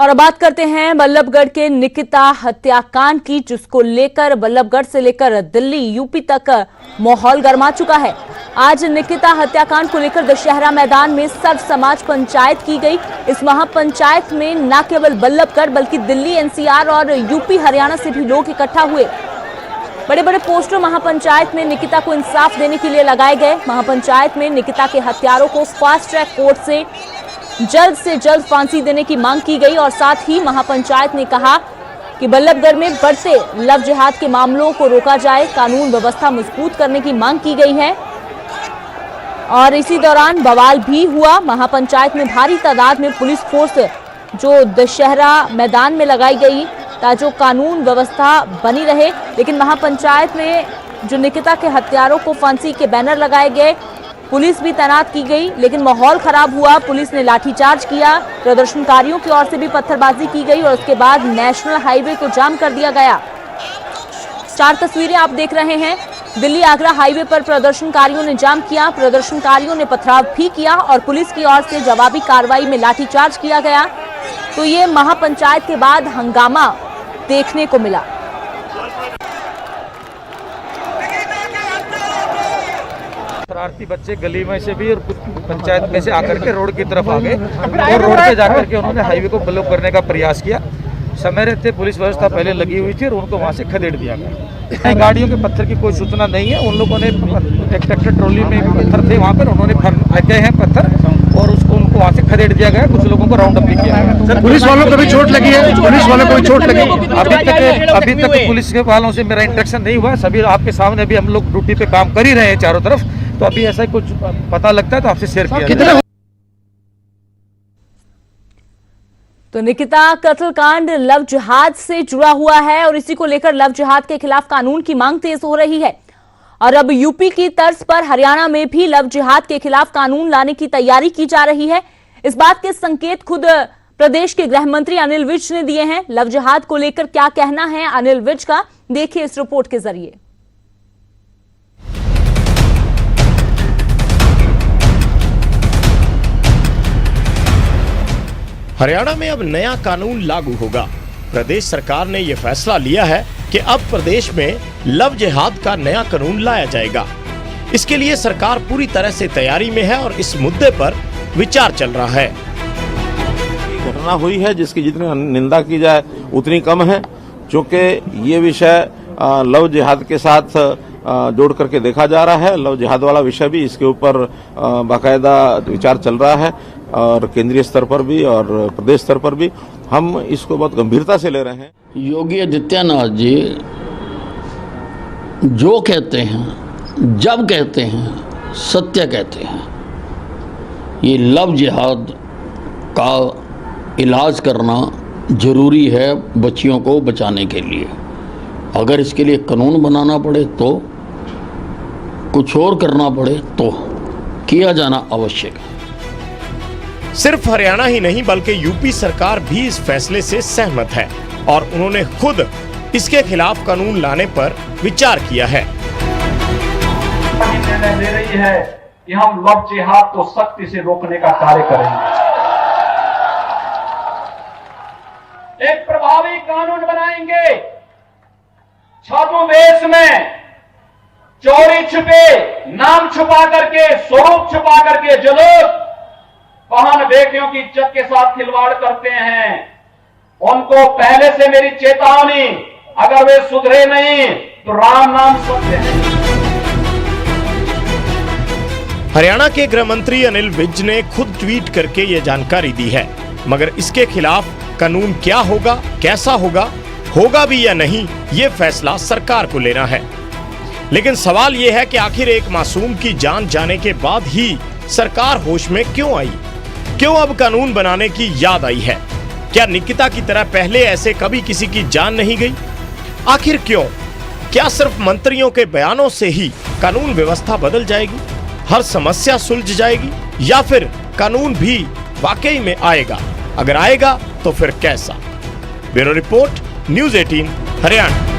और अब बात करते हैं बल्लभगढ़ के निकिता हत्याकांड की, जिसको लेकर बल्लभगढ़ से लेकर दिल्ली यूपी तक माहौल गर्मा चुका है। आज निकिता हत्याकांड को लेकर दशहरा मैदान में सर्व समाज पंचायत की गई। इस महापंचायत में न केवल बल्लभगढ़ बल्कि दिल्ली, एनसीआर और यूपी, हरियाणा से भी लोग इकट्ठा हुए। बड़े बड़े पोस्टर महापंचायत में निकिता को इंसाफ देने के लिए लगाए गए। महापंचायत में निकिता के हत्यारों को फास्ट ट्रैक कोर्ट से जल्द फांसी देने की मांग की गई और साथ ही महापंचायत ने कहा कि बल्लभगढ़ में बढ़ते लव जिहाद के मामलों को रोका जाए, कानून व्यवस्था मजबूत करने की मांग की गई है। और इसी दौरान बवाल भी हुआ। महापंचायत में भारी तादाद में पुलिस फोर्स जो दशहरा मैदान में लगाई गई ताकि कानून व्यवस्था बनी रहे। लेकिन महापंचायत में जो निकिता के हत्यारों को फांसी के बैनर लगाए गए, पुलिस भी तैनात की गई, लेकिन माहौल खराब हुआ। पुलिस ने लाठीचार्ज किया, प्रदर्शनकारियों की ओर से भी पत्थरबाजी की गई और उसके बाद नेशनल हाईवे को जाम कर दिया गया। 4 तस्वीरें आप देख रहे हैं। दिल्ली आगरा हाईवे पर प्रदर्शनकारियों ने जाम किया, प्रदर्शनकारियों ने पथराव भी किया और पुलिस की ओर से जवाबी कार्रवाई में लाठीचार्ज किया गया। तो ये महापंचायत के बाद हंगामा देखने को मिला। शरारती बच्चे गली में से भी और कुछ पंचायत में से आकर के रोड की तरफ आ गए और रोड पे जाकर के उन्होंने हाईवे को ब्लॉक करने का प्रयास किया। समय रहते पुलिस व्यवस्था पहले लगी हुई थी और उनको वहां से खदेड़ दिया गया। गाड़ियों के पत्थर की कोई सूचना नहीं है। उन लोगों ने एक ट्रैक्टर ट्रॉली में पत्थर थे, वहां पर उन्होंने फेंके हैं पत्थर और उनको वहां से खदेड़ दिया गया। कुछ लोगों को राउंड अप भी किया गया। सर, पुलिस वालों को भी चोट लगी है? पुलिस वालों को भी चोट लगी? अभी तक पुलिस के वालों से मेरा इंटरेक्शन नहीं हुआ। सभी आपके सामने भी हम लोग ड्यूटी पे काम कर ही रहे हैं चारों तरफ। तो अभी ऐसा कुछ पता लगता है तो आपसे शेयर किया। तो निकिता कत्लकांड लव जिहाद से जुड़ा हुआ है और इसी को लेकर लव जिहाद के खिलाफ कानून की मांग तेज हो रही है। और अब यूपी की तर्ज पर हरियाणा में भी लव जिहाद के खिलाफ कानून लाने की तैयारी की जा रही है। इस बात के संकेत खुद प्रदेश के गृह मंत्री अनिल विज ने दिए हैं। लव जिहाद को लेकर क्या कहना है अनिल विज का, देखिए इस रिपोर्ट के जरिए। हरियाणा में अब नया कानून लागू होगा। प्रदेश सरकार ने यह फैसला लिया है कि अब प्रदेश में लव जिहाद का नया कानून लाया जाएगा। इसके लिए सरकार पूरी तरह से तैयारी में है और इस मुद्दे पर विचार चल रहा है। घटना हुई है जिसकी जितनी निंदा की जाए उतनी कम है, क्योंकि ये विषय लव जिहाद के साथ जोड़ करके देखा जा रहा है। लव जिहाद वाला विषय भी, इसके ऊपर बाकायदा विचार चल रहा है और केंद्रीय स्तर पर भी और प्रदेश स्तर पर भी हम इसको बहुत गंभीरता से ले रहे हैं। योगी आदित्यनाथ जी जो कहते हैं, जब कहते हैं, सत्य कहते हैं। ये लव जिहाद का इलाज करना जरूरी है बच्चियों को बचाने के लिए। अगर इसके लिए कानून बनाना पड़े तो, कुछ और करना पड़े तो किया जाना आवश्यक है। सिर्फ हरियाणा ही नहीं बल्कि यूपी सरकार भी इस फैसले से सहमत है और उन्होंने खुद इसके खिलाफ कानून लाने पर विचार किया है। निर्णय ले रही है कि हम लव जिहाद को सख्ती से रोकने का कार्य करेंगे। एक प्रभावी कानून बनाएंगे। छद्मवेश में चोरी छुपे, नाम छुपा करके, स्वरूप छुपा करके जो लोग बहन बेटियों की इज्जत के साथ खिलवाड़ करते हैं, उनको पहले से मेरी चेतावनी, अगर वे सुधरे नहीं तो राम नाम सुनते हैं। हरियाणा के गृह मंत्री अनिल विज ने खुद ट्वीट करके ये जानकारी दी है, मगर इसके खिलाफ कानून क्या होगा, कैसा होगा, होगा भी या नहीं, ये फैसला सरकार को लेना है। लेकिन सवाल ये है कि आखिर एक मासूम की जान जाने के बाद ही सरकार होश में क्यों आई? क्यों अब कानून बनाने की याद आई है? क्या निकिता की तरह पहले ऐसे कभी किसी की जान नहीं गई? आखिर क्यों? क्या सिर्फ मंत्रियों के बयानों से ही कानून व्यवस्था बदल जाएगी, हर समस्या सुलझ जाएगी, या फिर कानून भी वाकई में आएगा? अगर आएगा तो फिर कैसा? Bureau report, news 18 Haryana.